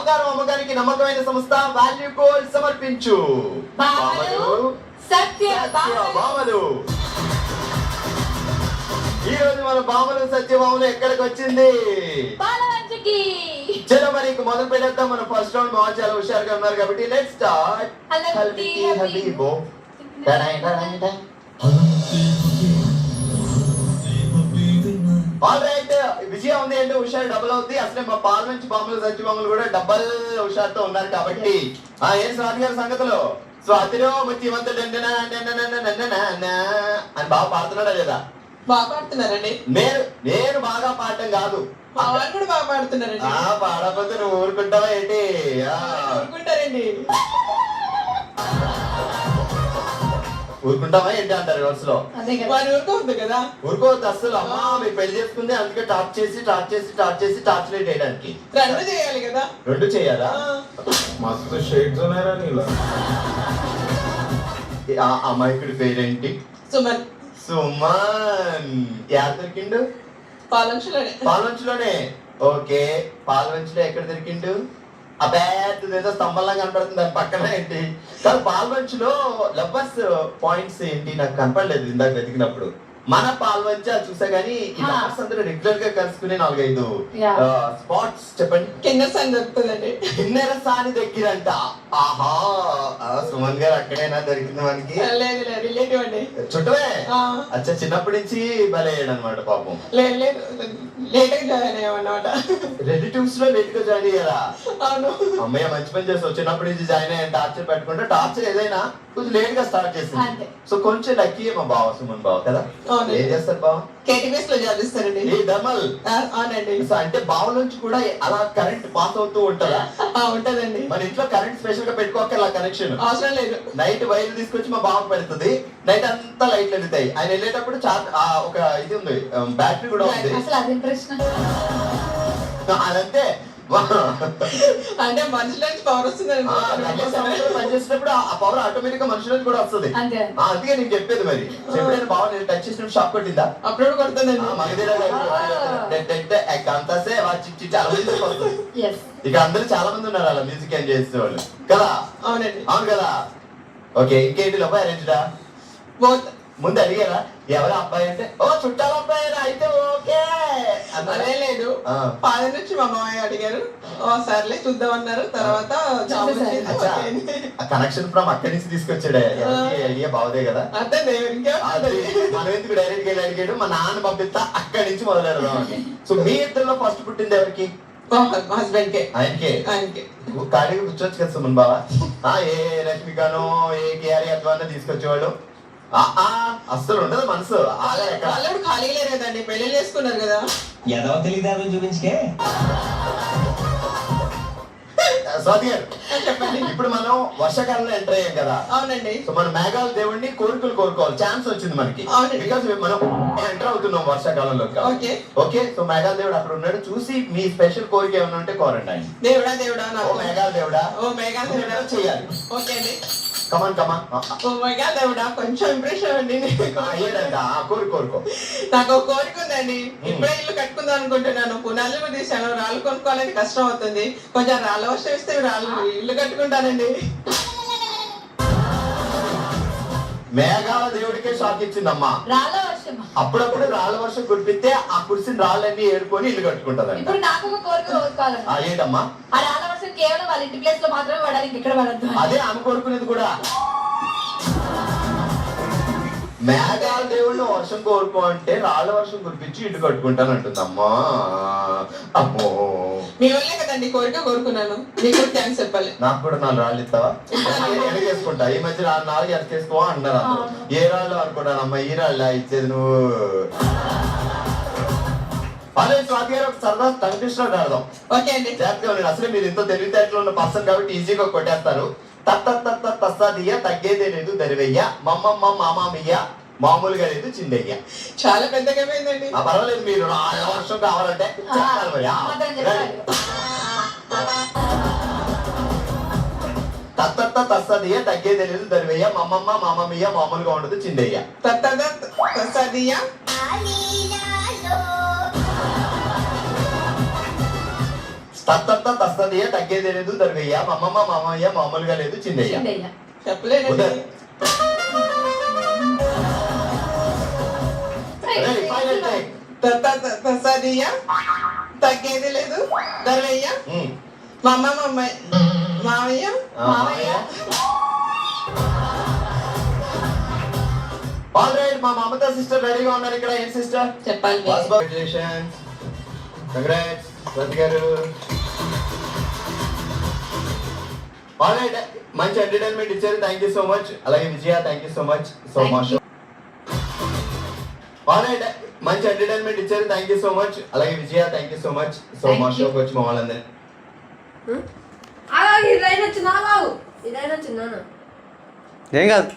బంగారం అమ్మకానికి నమ్మకమైన సంస్థ వాల్యూ గోల్డ్ సమర్పించు భామలు. ఈ రోజు మన భామలు సత్యభామలు ఎక్కడికి వచ్చింది? చలో మరి మొదలు పెట్టేద్దాం. మన ఫస్ట్ రౌండ్ మా చాలా హుషారుగా ఉన్నారు కాబట్టి లెట్స్ స్టార్ట్. హబీబో ఆల్రైట్, విజయ ఉంది అంటే హుషారు డబుల్ అవుతుంది. అసలే మా పాల నుంచి బాంబులు సత్యభామలు కూడా డబల్ హుషారుతో ఉన్నారు కాబట్టి ఏం స్వాతి గారి సంగతులు? స్వాతిలో ముత్యమంత అని బాగా పాడుతున్నాడా లేదా? బాగా పాడుతున్నారండి. నేను బాగా పాడటం కాదు, కూడా బాగా పాడుతున్నారండి. పాడకపోతే నువ్వు ఊరుకుంటావా ఏంటి? ఊరుకుంటారండి. ఊరుకుంటావా ఏంటి అంటారు వరుసలో. ఊరుకోవద్దు కదా. ఊరుకోవద్దు అసలు. అమ్మా మీరు పెళ్లి చేసుకుంది అందుకే టార్చ్ చేసి లైట్ వేయడానికి. రెండు చేయాలి కదా. రెండు చేయాలా? మస్తు షేడ్స్ ఉన్నారా నీలో. ఆ అమాయకుడి పేరేంటి? సుమన్. సుమన్ యాడ దొరికిండు? పాలంచులోనే. ఓకే, పాల్వంచులో ఎక్కడ దొరికిండు? ఆ పెద్దదేదో స్తంభంలా కనపడుతుంది, దాని పక్కన ఏంటి? కానీ పాల్వంచులో లవ్వర్స్ పాయింట్స్ ఏంటి నాకు కనపడలేదు ఇందాక వెతికినప్పుడు. మన పాల్వంచ చూసా గానీ ఈ లవర్స్ అందరూ రెగ్యులర్ గా కలుసుకునే 4-5 స్పాట్స్ చెప్పండి. కిన్నెరసాని దొరుకుతుందండి. కిన్నెరసాని దగ్గరంట. ఆహా, సుమన్ గారు అక్కడేనా దొరికింది మనకి? లేదు రిలేటివ్ అండి. చుట్టమే. అచ్చా, చిన్నప్పటి నుంచి బలయ్యాడు అనమాట పాపం. లేదు లేట్ గా జాయిన్ అయ్యామన్నమాట. రిలేటివ్స్ లో లేట్ గా జాయిన్ అయ్యారా? అవును. అమ్మయ్య మంచి పని చేస్తావు. చిన్నప్పటి నుంచి జాయిన్ అయ్యాను టార్చర్ పెట్టుకుంటే టార్చర్ ఏదైనా కొంచెం లేట్ గా స్టార్ట్ చేసింది. సో కొంచెం లక్కీ మా బావ సుమన్ బావ కదా. ఏం చేస్తారు బావ? కేటీవీఎస్ లో జాబ్ చేస్తారండి. ఏ ధర్మల్. అవునండి. అంటే బావ నుంచి కూడా అలా కరెంట్ పాస్ అవుతూ ఉంటుందా? ఉంటదండి. మన ఇంట్లో కరెంట్ స్పెషల్ గా పెట్టుకోక అలా కనెక్షన్ అవసరం లేదు. నైట్ వైర్లు తీసుకొచ్చి మా బావ పెడుతుంది. నైట్ అంతా లైట్లు వెళ్తాయి. ఆయన వెళ్ళేటప్పుడు ఒక ఇది ఉంది, బ్యాటరీ కూడా ఉంది. అదంతే. అంటే మనుషుల నుంచి పవర్ వస్తుంది. పనిచేసినప్పుడు ఆ పవర్ ఆటోమేటిక్ గా మనుషుల నుంచి కూడా వస్తుంది. అందుకే నేను చెప్పేది. మరి ఎప్పుడైనా బాగా నేను టచ్ చేసినప్పుడు షాక్ కొట్టిందా? అప్పుడు కొడుతుందండి. చాలా మంది వస్తుంది. ఇక అందరూ చాలా మంది ఉన్నారు అలా మ్యూజిక్ ఏం చేసే వాళ్ళు కదా. అవునండి. అవును కదా. ఓకే, ఇంకేంటి లవ్ అరేంజ్డా? ముందు అడిగారా ఎవరు అబ్బాయి అంటే? ఓ చుట్టాల అబ్బాయి అయితే ఓకే అదే లేదు. ఫాదర్ నుంచి మా మామయ్య అడిగారు, సర్లే చూద్దామన్నారు. తర్వాత కనెక్షన్ ఫ్రమ్ అక్కడి నుంచి తీసుకొచ్చాడే. ఐడియా బాగుదే కదా. అంటే మనం ఎందుకు డైరెక్ట్ గా అడిగాడు? మా నాన్న పంపిస్తా అక్కడి నుంచి మొదలెడదాం అని. సో మీ ఇద్దరులో ఫస్ట్ పుట్టింది ఎవరికి? హస్బెండ్ కే. ఆయనకే. ఖాళీగా కూర్చోవచ్చు కదా సుమన్ బావా. ఏ రష్మికనో ఏ కేఆర్ అద్వాన్ని తీసుకొచ్చేవాళ్ళు అస్సలు ఉండదు మనసు. వాళ్ళు ఖాళీ లేరు కదండి, పెళ్లి చేసుకున్నారు కదా. ఏదో తెలియదు చూపించుకే. స్వాతి గారు చెప్పండి. ఇప్పుడు మనం వర్షాకాలంలో ఎంటర్ అయ్యాం కదా. అవునండి. సో మన మేఘాల దేవుడిని కోరికలు కోరుకోవాలి. ఛాన్స్ వచ్చింది మనకి. బికాస్ మనం ఎంటర్ అవుతున్నాం వర్షాకాలంలో. ఓకే, సో మేఘాల దేవుడు అక్కడ ఉన్నాడు. చూసి మీ స్పెషల్ కోరిక ఏమైనా ఉంటే కోరండి ఆయన. దేవుడా ఓ మేఘాల దేవుడా, ఓ మేఘాల దేవుడా చేయాలి. ఓకే అండి. కమాన్ ఓ మేఘాల దేవుడా కొంచెం ఇంప్రెషన్ అవ్వండి. కోరుకో. నాకు ఒక కోరిక ఉందండి. ఇప్పుడే ఇల్లు కట్టుకుందాం అనుకుంటున్నాను. పునాదులు తీసాను, రాళ్ళు కొనుక్కోవాలని కష్టం అవుతుంది. కొంచెం రాళ్ళ వర్షం ఇస్తే ఇల్లు కట్టుకుంటానండి. మేఘాల దేవుడికే షాక్ ఇచ్చిందమ్మా. అప్పుడప్పుడు రాళ్ళ వర్షం కురిపిస్తే ఆ కురిసిన రాళ్ళన్నీ ఏడుకొని ఇల్లు కట్టుకుంటారు. ఏంటమ్మా? అదే ఆమె కోరుకునేది కూడా. మేఘాల దేవుడిని వర్షం కోరుకో అంటే రాళ్ళ వర్షం కురిపించి ఇల్లు కట్టుకుంటాను అంటుందమ్మా. అమ్మో, మీ వల్లే కదండి కోరిక కోరుకున్నాను. నీకు థ్యాంక్స్ చెప్పాలి. నాకు కూడా 4 రాళ్ళు ఇస్తావా? ఎనకేసుకుంటా. ఈ మధ్య 4 ఎనకేసుకో అన్నారు. ఏ రాళ్ళు అనుకుంటానమ్మా? ఈ రాళ్ళ ఇచ్చేది నువ్వు. అదే స్వాతి గారు ఒక సరదా టంగ్ ఆడదాం. ఓకే అండి. జాగ్రత్తగా. అసలు మీరు ఇంత తెలివితేటలో ఉన్న పర్సన్ కాబట్టి ఈజీగా కొట్టేస్తారు. తస్సదియ్య తగ్గేదే లేదు దరివయ్య మమ్మమ్మ మామామయ్య మామూలుగా లేదు చిందయ్య. చాలా పెద్దగా పోయిందండి. పర్వాలేదు, మీరు వర్షం కావాలంటే తస్సదియ్య తగ్గేదే లేదు దరివయ్య మమ్మమ్మ మామయ్య మామూలుగా ఉండదు చిందయ్య. తత్త తస్తదయ్య తగ్గేదే లేదు దొరకయ్య మమ్మమ్మ మామయ్య మామూలుగా లేదు చిందయ్య చిందయ్య. చెప్పలేదండి ఉదయ్. Ready, final take. తసదియ తగ్గేది లేదు దొరయ్య ఉమ్. మా అమ్మ మామయ్య మామయ్య మామయ్య ఆల్ రైట్ మా మమతా సిస్టర్ రెడీగా ఉన్నారు ఇక్కడ ఏం సిస్టర్ చెప్పాలి మీరు. Congratulations congrats Rathi garu all right మంచి ఎంటర్టైన్మెంట్ ఇచ్చారు థ్యాంక్ యూ సో మచ్ అలాగే Vijaya thank you so much so Thank much all right మంచి ఎంటర్టైన్మెంట్ ఇచ్చారు థ్యాంక్ యూ సో మచ్ అలాగే Vijaya thank you so much so Thank మా you. షోకి వచ్చి మా వాళ్ళందరినీ ఇదైనా వచ్చిందా బాబు ఇదైనా వచ్చిందా ఏం కాదు